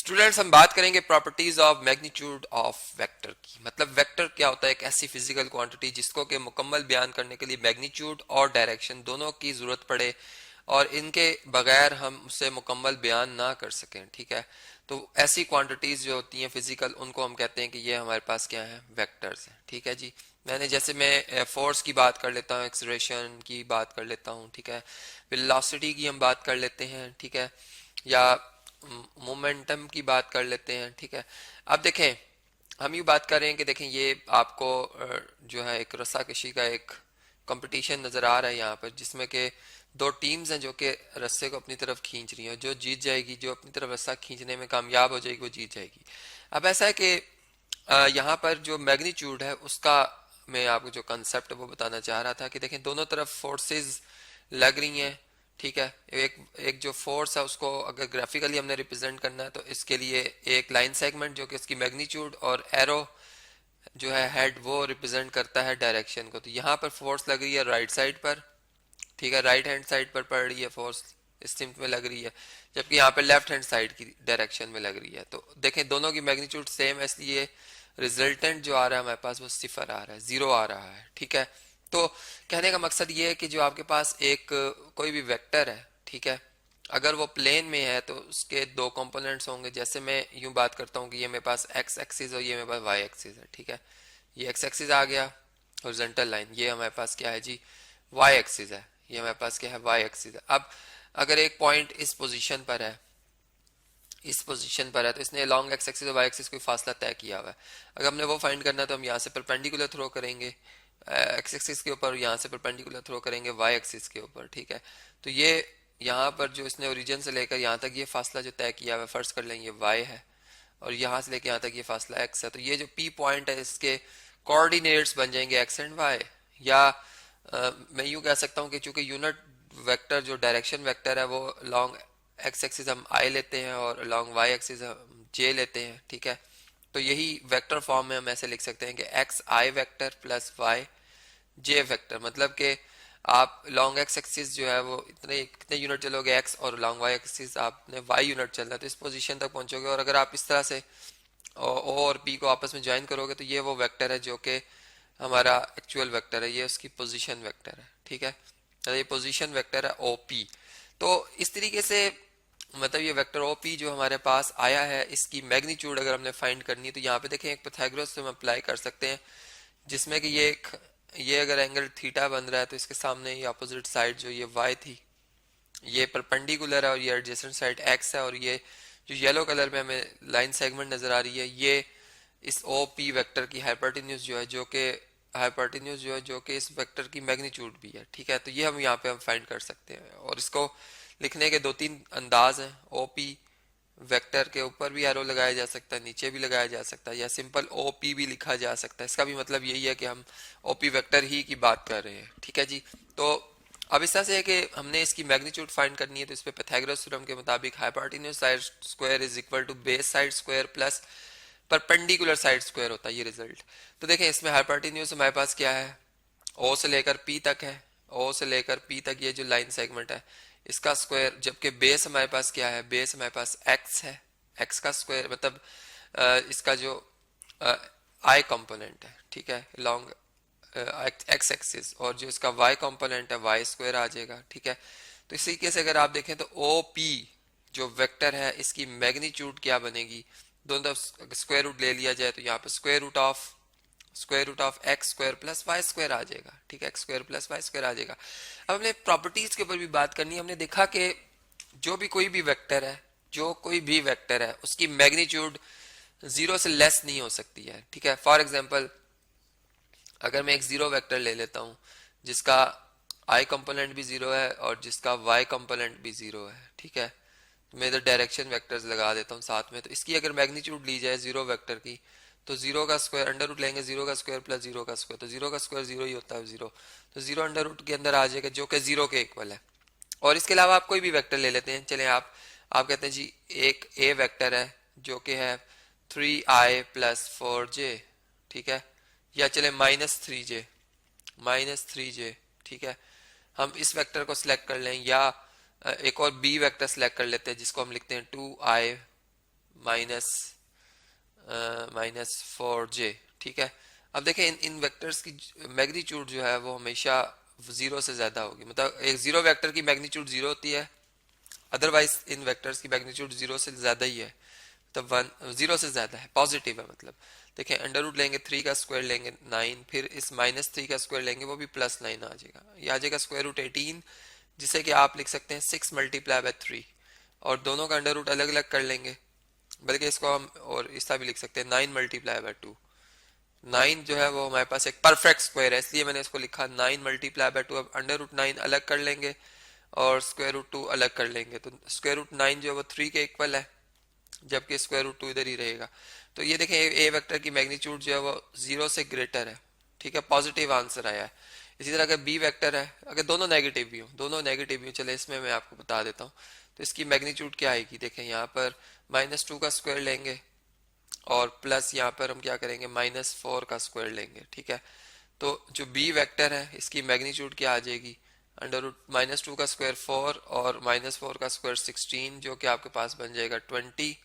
Students हम बात करेंगे properties of magnitude of vector की। मतलब वेक्टर क्या होता है? एक ऐसी फिजिकल क्वांटिटी जिसको कि मुकम्मल बयान करने के लिए मैग्नीट्यूड और डायरेक्शन दोनों की जरूरत पड़े और इनके बगैर हम उसे मुकम्मल बयान ना कर सकें। ठीक है, तो ऐसी क्वांटिटीज जो होती हैं फिजिकल, उनको हम कहते हैं कि ये हमारे पास क्या है? वेक्टर्स हैं। ठीक है जी, जैसे मैं फोर्स की बात कर लेता हूँ, एक्सलरेशन की बात कर लेता हूँ, ठीक है, वेलोसिटी की हम बात कर लेते हैं, ठीक है, या मोमेंटम की बात कर लेते हैं। ठीक है, अब देखें, हम ये बात कर रहे हैं कि देखें ये आपको जो है एक रस्साकशी का एक कंपटीशन नज़र आ रहा है यहाँ पर, जिसमें कि दो टीम्स हैं जो कि रस्से को अपनी तरफ खींच रही हैं। जो जीत जाएगी, जो अपनी तरफ रस्सा खींचने में कामयाब हो जाएगी, वो जीत जाएगी। अब ऐसा है कि यहाँ पर जो मैग्नीट्यूड है उसका मैं आपको जो कंसेप्ट वो बताना चाह रहा था कि देखें दोनों तरफ फोर्सेस लग रही हैं। ठीक है, एक एक जो फोर्स है उसको अगर ग्राफिकली हमने रिप्रेजेंट करना है तो इसके लिए एक लाइन सेगमेंट जो कि उसकी मैग्नीट्यूड और एरो जो है हेड वो रिप्रेजेंट करता है डायरेक्शन को। तो यहाँ पर फोर्स लग रही है राइट साइड पर, ठीक है, राइट हैंड साइड पर पड़ रही है फोर्स, इस सिम्ट में लग रही है, जबकि यहाँ पे लेफ्ट हैंड साइड की डायरेक्शन में लग रही है। तो देखें दोनों की मैग्नीट्यूड सेम है, इसलिए रिजल्टेंट जो आ रहा है हमारे पास वो सिफर आ रहा है, जीरो आ रहा है। ठीक है, तो कहने का मकसद ये है कि जो आपके पास एक कोई भी वेक्टर है, ठीक है, अगर वो प्लेन में है तो उसके दो कंपोनेंट्स होंगे। जैसे मैं यूं बात करता हूँ कि ये मेरे पास एक्स एक्सिस और ये मेरे पास वाई एक्सिस है। ठीक है, ये एक्स एक्सिस आ गया हॉरिजॉन्टल लाइन, ये हमारे पास क्या है जी? वाई एक्सिस है। ये हमारे पास क्या है? वाई एक्सिस है। अब अगर एक पॉइंट इस पोजीशन पर है, इस पोजीशन पर है, तो इसने लॉन्ग एक्स एक्सिस और वाई एक्सिस कोई फासला तय किया हुआ है। अगर हमने वो फाइंड करना है तो हम यहाँ से परपेंडिकुलर थ्रो करेंगे एक्स एक्सिस के ऊपर, यहाँ से परपेंडिकुलर थ्रो करेंगे वाई एक्सिस के ऊपर। ठीक है, तो ये यहाँ पर जो इसने ओरिजिन से लेकर यहाँ तक ये फासला जो तय किया हुआ है, फर्ज कर लेंगे वाई है, और यहाँ से लेकर यहाँ तक ये फासला एक्स है। तो ये जो पी पॉइंट है इसके कोऑर्डिनेट्स बन जाएंगे एक्स एंड वाई। या मैं यूँ कह सकता हूँ कि चूंकि यूनिट वेक्टर जो डायरेक्शन वेक्टर है वो लॉन्ग एक्स एक्सिस हम आई लेते हैं और लॉन्ग वाई एक्सिस हम जे लेते हैं। ठीक है, तो यही वेक्टर फॉर्म में हम ऐसे लिख सकते हैं कि एक्स आई वेक्टर प्लस वाई जे वेक्टर। मतलब कि आप लॉन्ग एक्स एक्सिस जो है वो इतने कितने यूनिट चलोगे एक्स, और लॉन्ग वाई एक्सिस आपने वाई यूनिट चलना है, तो इस पोजीशन तक पहुंचोगे। और अगर आप इस तरह से ओ और पी को आपस में ज्वाइन करोगे तो ये वो वेक्टर है जो कि हमारा एक्चुअल वेक्टर है, ये उसकी पोजीशन वेक्टर है। ठीक है, तो ये पोजीशन वेक्टर है ओ पी। तो इस तरीके से मतलब ये वेक्टर ओ पी जो हमारे पास आया है, इसकी मैग्नीट्यूड अगर हमने फाइंड करनी है तो यहाँ पे देखें एक पाइथागोरस हम अप्लाई कर सकते हैं, जिसमें कि ये अगर एंगल थीटा बन रहा है तो इसके सामने ये अपोजिट साइड जो ये वाई थी, ये परपेंडिकुलर है, और ये एडजेसेंट साइड एक्स है, और ये जो येलो कलर में हमें लाइन सेगमेंट नजर आ रही है, ये इस ओ पी वेक्टर की हाइपोटेन्यूज जो है, जो कि हाइपोटेन्यूज जो है जो कि इस वेक्टर की मैग्नीट्यूड भी है। ठीक है, तो ये हम यहाँ पे हम फाइंड कर सकते हैं, और इसको लिखने के दो तीन अंदाज हैं। ओ पी वेक्टर के ऊपर भी एरो लगाया जा सकता है, नीचे भी लगाया जा सकता है, या सिंपल ओ पी भी लिखा जा सकता है। इसका भी मतलब यही है कि हम ओ पी वेक्टर ही की बात कर रहे हैं। ठीक है जी, तो अब इस तरह से है कि हमने इसकी मैग्नीट्यूड फाइंड करनी है, तो इस पे पाइथागोरस थ्योरम के मुताबिक hypotenuse side square is equal to base side square plus perpendicular side square होता है ये रिजल्ट। तो देखें इसमें हाइपोटेन्यूज हमारे पास क्या है? ओ से लेकर पी तक है, ओ से लेकर पी तक ये जो लाइन सेगमेंट है इसका स्क्वायर, जबकि बेस हमारे पास क्या है? बेस हमारे पास एक्स है, एक्स का स्क्वायर मतलब इसका जो आई कंपोनेंट है, ठीक है, लॉन्ग एक्स एक्सिस, और जो इसका वाई कंपोनेंट है वाई स्क्वायर आ जाएगा। ठीक है, तो इसी तरीके से अगर आप देखें तो ओ पी जो वेक्टर है इसकी मैग्नीट्यूड क्या बनेगी? दोनों तरफ स्क्वायर रूट ले लिया जाए तो यहाँ पे square root of x square plus y square आ जाएगा। ठीक है, x square plus y square आ जाएगा। अब हमने प्रॉपर्टीज के ऊपर भी बात करनी है। हमने देखा कि जो भी कोई भी वेक्टर है, जो कोई भी वेक्टर है उसकी मैग्नीट्यूड जीरो से लेस नहीं हो सकती है। ठीक है, फॉर एग्जाम्पल अगर मैं एक जीरो वेक्टर ले लेता हूं जिसका आई कंपोनेंट भी जीरो है और जिसका वाई कंपोनेंट भी जीरो है, ठीक है, तो मैं इधर डायरेक्शन वेक्टर्स लगा देता हूँ साथ में, तो इसकी अगर मैग्नीट्यूड ली जाए जीरो वेक्टर की तो जीरो का स्क्वायर अंडर रूट लेंगे, जीरो का स्क्वायर प्लस जीरो का स्क्वायर, तो जीरो का स्क्वायर जीरो ही होता है जीरो, तो जीरो अंडर रूट के अंदर आ जाएगा जो कि जीरो के इक्वल है। और इसके अलावा आप कोई भी वेक्टर ले लेते हैं, चले आप कहते हैं जी एक ए वेक्टर है जो कि है 3i+4j, ठीक है, या चले -3j, ठीक है, हम इस वेक्टर को सिलेक्ट कर लें, या एक और बी वेक्टर सिलेक्ट कर लेते हैं जिसको हम लिखते हैं 2i माइनस -4j, ठीक है। अब देखें इन वेक्टर्स की मैग्नीट्यूड जो है वो हमेशा जीरो से ज्यादा होगी, मतलब एक जीरो वेक्टर की मैग्नीट्यूड जीरो होती है, अदरवाइज इन वेक्टर्स की मैग्नीट्यूड जीरो से ज्यादा ही है, तो वन जीरो से ज्यादा है, पॉजिटिव है मतलब। देखें अंडर रूट लेंगे 3 का स्क्वायर लेंगे 9, फिर इस -3 का स्क्वायर लेंगे वो भी +9 आ जाएगा, ये आ जाएगा स्क्वायर रूट 18, जिसे कि आप लिख सकते हैं 6 मल्टीप्लाई बाय 3, और दोनों का अंडर रूट अलग अलग कर लेंगे, बल्कि इसको हम और इस तरह भी लिख सकते हैं 9 मल्टीप्लाई बाय 2। 9 जो है वो हमारे पास एक परफेक्ट स्क्वायर है, इसलिए मैंने इसको लिखा 9 मल्टीप्लाई बाय 2। अब अंडर रूट 9 अलग कर लेंगे और स्क्वायर रूट 2 अलग कर लेंगे, तो स्क्वायर रूट 9 जो है वो 3 के इक्वल है, जबकि स्क्वायर रूट 2 इधर ही रहेगा। तो ये देखें ए वेक्टर की मैग्नीट्यूड जो है वो जीरो से ग्रेटर है, ठीक है, पॉजिटिव आंसर आया है। इसी तरह अगर बी वेक्टर है, अगर दोनों नेगेटिव भी हो, दोनों नेगेटिव भी हो, चले इसमें मैं आपको बता देता हूँ, तो इसकी मैग्नीट्यूड क्या आएगी। देखें यहाँ पर -2 का स्क्वायर लेंगे और प्लस यहाँ पर हम क्या करेंगे -4 का स्क्वायर लेंगे, ठीक है। तो जो बी वेक्टर है इसकी मैग्नीट्यूड क्या आ जाएगी, अंडर रूट -2 का स्क्वायर 4 और -4 का स्क्वायर 16, जो कि आपके पास बन जाएगा 20,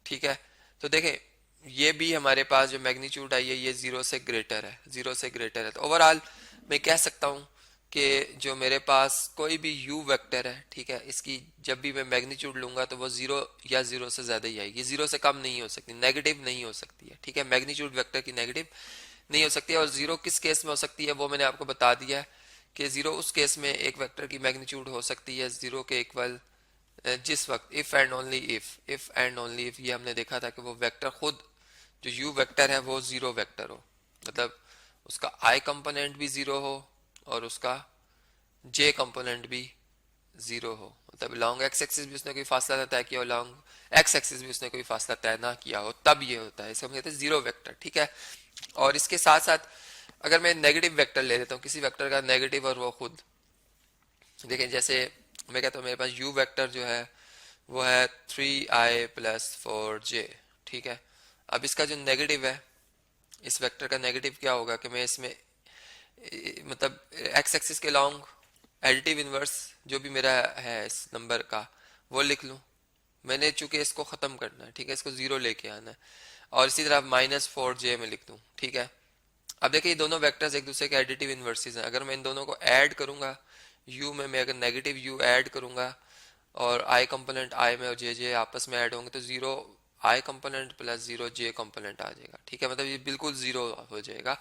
ठीक है। तो देखें ये भी हमारे पास जो मैग्नीट्यूड आई है ये जीरो से ग्रेटर है, जीरो से ग्रेटर है। तो ओवरऑल मैं कह सकता हूँ कि जो मेरे पास कोई भी u वेक्टर है, ठीक है, इसकी जब भी मैं मैग्नीट्यूड लूंगा तो वो जीरो या जीरो से ज्यादा ही आएगी, जीरो से कम नहीं हो सकती, नेगेटिव नहीं हो सकती है, ठीक है। मैग्नीट्यूड वेक्टर की नेगेटिव नहीं हो सकती है। और जीरो किस केस में हो सकती है वो मैंने आपको बता दिया है कि जीरो उस केस में एक वेक्टर की मैग्नीट्यूड हो सकती है जीरो के इक्वल जिस वक्त इफ एंड ओनली इफ ये हमने देखा था कि वो वेक्टर खुद जो यू वेक्टर है वो जीरो वेक्टर हो, मतलब उसका आई कंपोनेंट भी जीरो हो और उसका जे कंपोनेंट भी जीरो हो, मतलब लॉन्ग एक्स एक्सिस भी उसने कोई फासला तय किया हो, लॉन्ग एक्स एक्सिस भी उसने कोई फासला तय ना किया हो, तब ये होता है, इसे हम कहते हैं जीरो वेक्टर, ठीक है। और इसके साथ साथ अगर मैं नेगेटिव वेक्टर ले लेता हूँ, किसी वेक्टर का नेगेटिव और वो खुद, देखें जैसे मैं कहता हूँ मेरे पास u वेक्टर जो है वो है 3i + 4j, ठीक है। अब इसका जो नेगेटिव है, इस वेक्टर का नेगेटिव क्या होगा कि मैं इसमें मतलब एक्स एक्सिस के लॉन्ग एडिटिव इनवर्स जो भी मेरा है इस नंबर का वो लिख लूँ, मैंने चूंकि इसको ख़त्म करना है, ठीक है, इसको जीरो लेके आना है, और इसी तरह -4j में लिख दूँ, ठीक है। अब देखिए ये दोनों वेक्टर्स एक दूसरे के एडिटिव इनवर्सेस हैं, अगर मैं इन दोनों को ऐड करूंगा u में, मैं अगर नेगेटिव u ऐड करूंगा और i कंपोनेंट i में और j आपस में ऐड होंगे तो zero i component plus zero j component आ जाएगा, ठीक है, मतलब ये बिल्कुल जीरो हो जाएगा।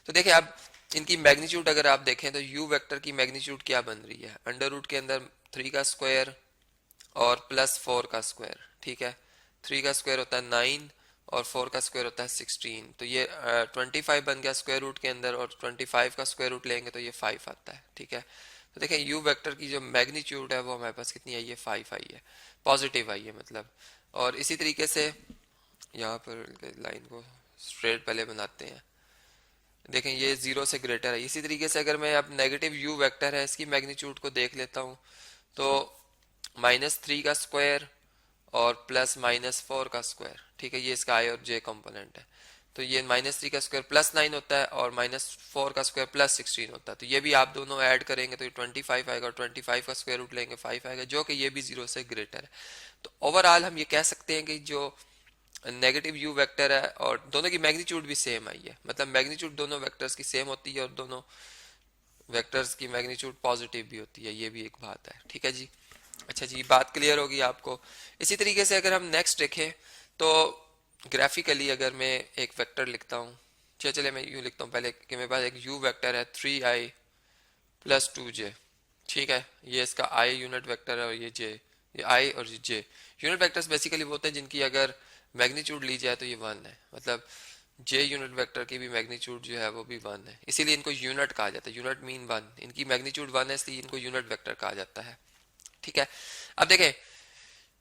तो देखिए अब इनकी मैग्नीट्यूड अगर आप देखें तो u वेक्टर की मैग्नीट्यूड क्या बन रही है, अंडर रूट के अंदर 3 का स्क्वायर और +4 का स्क्वायर, ठीक है। 3 का स्क्वायर होता है 9 और 4 का स्क्वायर होता है 16, तो ये 25 बन गया स्क्वायर रूट के अंदर, और 25 का स्क्वायर रूट लेंगे तो ये 5 आता है, ठीक है। तो देखें यू वेक्टर की जो मैग्नीट्यूड है वो हमारे पास कितनी आई है, 5 आई है, पॉजिटिव आई है मतलब। और इसी तरीके से यहाँ पर लाइन को स्ट्रेट पहले बनाते हैं, देखें ये जीरो से ग्रेटर है। इसी तरीके से अगर मैं अब नेगेटिव यू वेक्टर है इसकी मैग्नीट्यूड को देख लेता हूँ तो -3 का स्क्वायर और +-4 का स्क्वायर, ठीक है, ये इसका आई और जे कंपोनेंट है। तो ये -3 का स्क्वायर +9 होता है और -4 का स्क्वायर +16 होता है, तो ये भी आप दोनों ऐड करेंगे तो ये 25 आएगा, और 25 का स्क्वायर रूट लेंगे 5 आएगा, जो कि ये भी जीरो से ग्रेटर है। तो ओवरऑल हम ये कह सकते हैं कि जो नेगेटिव यू वेक्टर है और दोनों की मैग्नीट्यूड भी सेम आई है, मतलब मैग्नीट्यूड दोनों वेक्टर्स की सेम होती है और दोनों वेक्टर्स की मैग्नीट्यूड पॉजिटिव भी होती है, ये भी एक बात है, ठीक है जी। अच्छा जी, बात क्लियर होगी आपको। इसी तरीके से अगर हम नेक्स्ट देखें तो ग्राफिकली अगर मैं एक वेक्टर लिखता हूँ, चले मैं यूँ लिखता हूँ पहले कि मेरे पास एक यू वेक्टर है 3i + 2j, ठीक है, ये इसका i यूनिट वेक्टर है और ये j, ये i और j यूनिट वेक्टर्स बेसिकली वो होते हैं जिनकी अगर मैग्नीट्यूड ली जाए तो ये 1 है, मतलब j यूनिट वेक्टर की भी मैग्नीट्यूड जो है वो भी 1 है, इसीलिए इनको यूनिट कहा जाता है, यूनिट मीन 1, इनकी मैग्नीट्यूड 1 है इसलिए इनको यूनिट वेक्टर कहा जाता है, ठीक है। अब देखें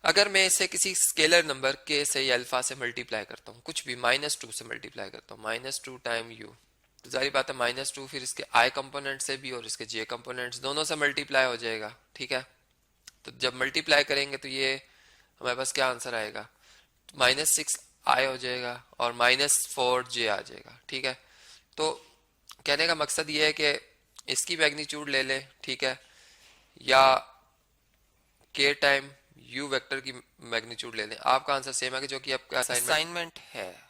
अगर मैं इसे किसी स्केलर नंबर के से या अल्फा से मल्टीप्लाई करता हूँ, कुछ भी -2 से मल्टीप्लाई करता हूँ, -2 टाइम u, तो जारी बात है -2 फिर इसके i कंपोनेंट से भी और इसके j कंपोनेंट्स दोनों से मल्टीप्लाई हो जाएगा, ठीक है। तो जब मल्टीप्लाई करेंगे तो ये हमारे पास क्या आंसर आएगा, -6i हो जाएगा और -4j आ जाएगा, ठीक है। तो कहने का मकसद ये है कि इसकी मैग्नीट्यूड ले लें, ठीक है, या k टाइम यू वेक्टर की मैग्नीट्यूड ले लें। आपका आंसर सेम है कि जो कि आपका असाइनमेंट असाइनमेंट है।